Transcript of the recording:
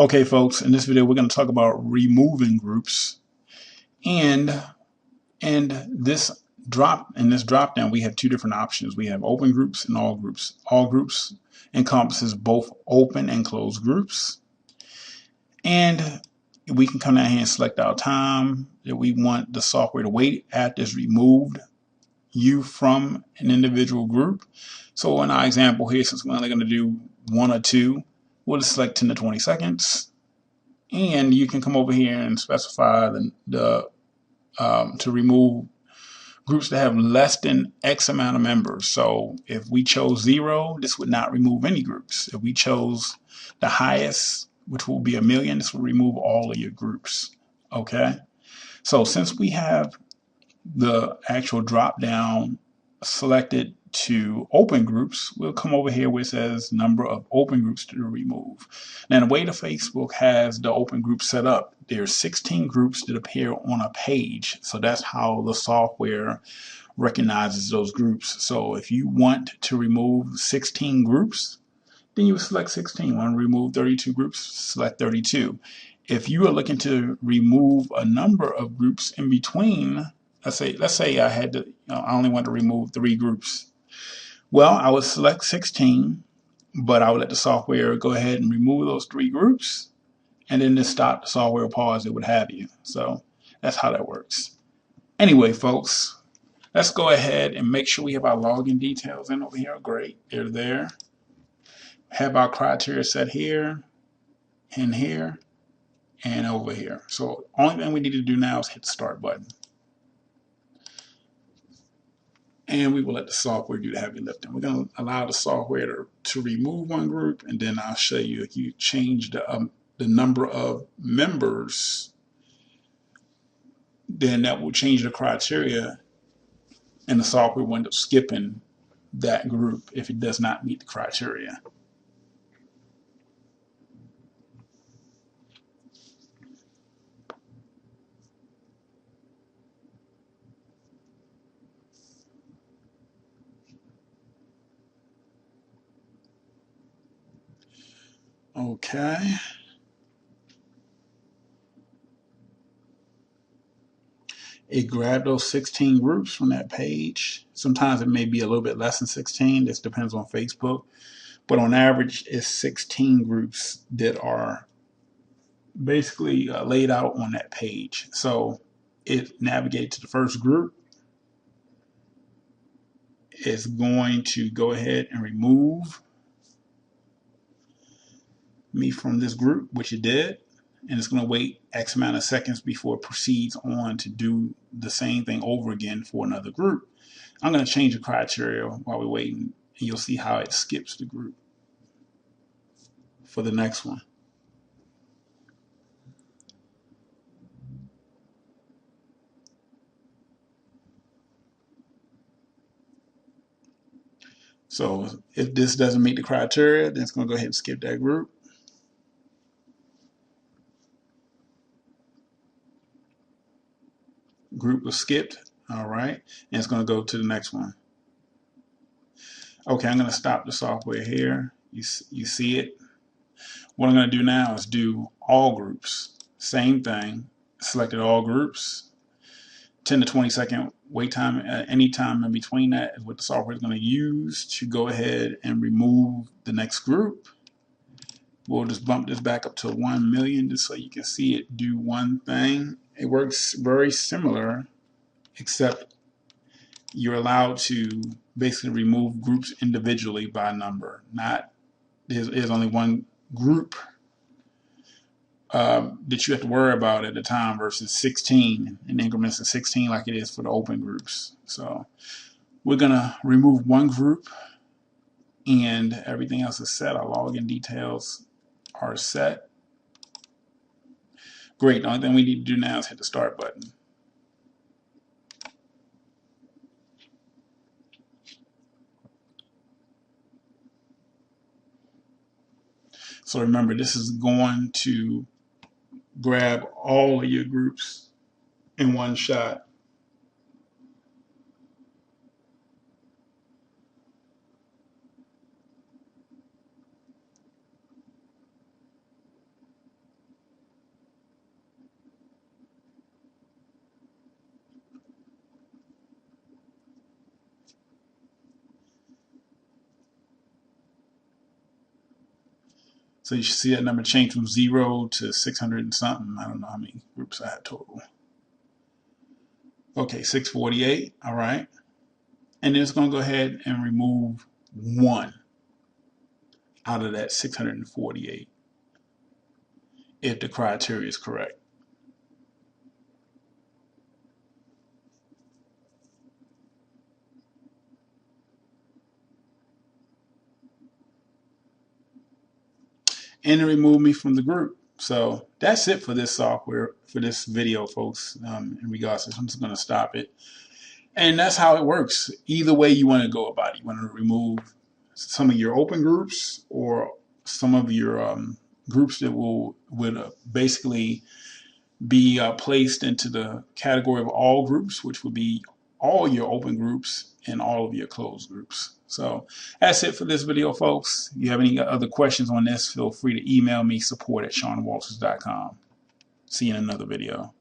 Okay, folks, in this video, we're going to talk about removing groups. And this drop down, we have two different options. We have open groups and all groups. All groups encompasses both open and closed groups. And we can come down here and select our time that we want the software to wait after it's removed you from an individual group. So in our example here, since we're only going to do one or two, we'll just select 10 to 20 seconds. And you can come over here and specify to remove groups that have less than X amount of members. So if we chose 0, this would not remove any groups. If we chose the highest, which will be 1,000,000, this will remove all of your groups. Okay. So since we have the actual drop down selected to open groups, we'll come over here where it says number of open groups to remove. Now, the way the Facebook has the open group set up, there's 16 groups that appear on a page. So that's how the software recognizes those groups. So if you want to remove 16 groups, then you would select 16. Want to remove 32 groups, select 32. If you are looking to remove a number of groups in between, let's say I had to, I only want to remove 3 groups. Well, I would select 16, but I would let the software go ahead and remove those 3 groups, and then just stop the software, pause it, what have you. So that's how that works. Anyway, folks, let's go ahead and make sure we have our login details in over here. Great, they're there. Have our criteria set here, and here, and over here. So only thing we need to do now is hit the start button. And we will let the software do the heavy lifting. We're going to allow the software to remove one group, and then I'll show you if you change the number of members, then that will change the criteria, and the software will end up skipping that group if it does not meet the criteria. Okay. It grabbed those 16 groups from that page. Sometimes it may be a little bit less than 16. This depends on Facebook. But on average, it's 16 groups that are basically laid out on that page. So it navigates to the first group. It's going to go ahead and remove me from this group, which it did. And it's going to wait X amount of seconds before it proceeds on to do the same thing over again for another group. I'm going to change the criteria while we're waiting, and you'll see how it skips the group for the next one. So if this doesn't meet the criteria, then it's going to go ahead and skip that group. Group was skipped. All right. And it's going to go to the next one. Okay, I'm going to stop the software here. You see it. What I'm going to do now is do all groups. Same thing. Selected all groups. 10 to 20 second wait time. Any time in between that is what the software is going to use to go ahead and remove the next group. We'll just bump this back up to 1,000,000 just so you can see it do one thing. It works very similar, except you're allowed to basically remove groups individually by number. Not there's only one group that you have to worry about at a time versus 16 in increments of 16 like it is for the open groups. So we're gonna remove one group, and everything else is set. Our login details are set. Great. The only thing we need to do now is hit the start button. So remember, this is going to grab all of your groups in one shot. So you should see that number change from 0 to 600 and something. I don't know how many groups I had total. Okay, 648. All right. And then it's going to go ahead and remove 1 out of that 648 if the criteria is correct. And it removed me from the group. So that's it for this software, for this video, folks. In regards to this, I'm just going to stop it. And that's how it works. Either way you want to go about it. You want to remove some of your open groups or some of your groups that would basically be placed into the category of all groups, which would be all your open groups and all of your closed groups. So that's it for this video, folks. If you have any other questions on this, feel free to email me, support@SeanWalters.com. See you in another video.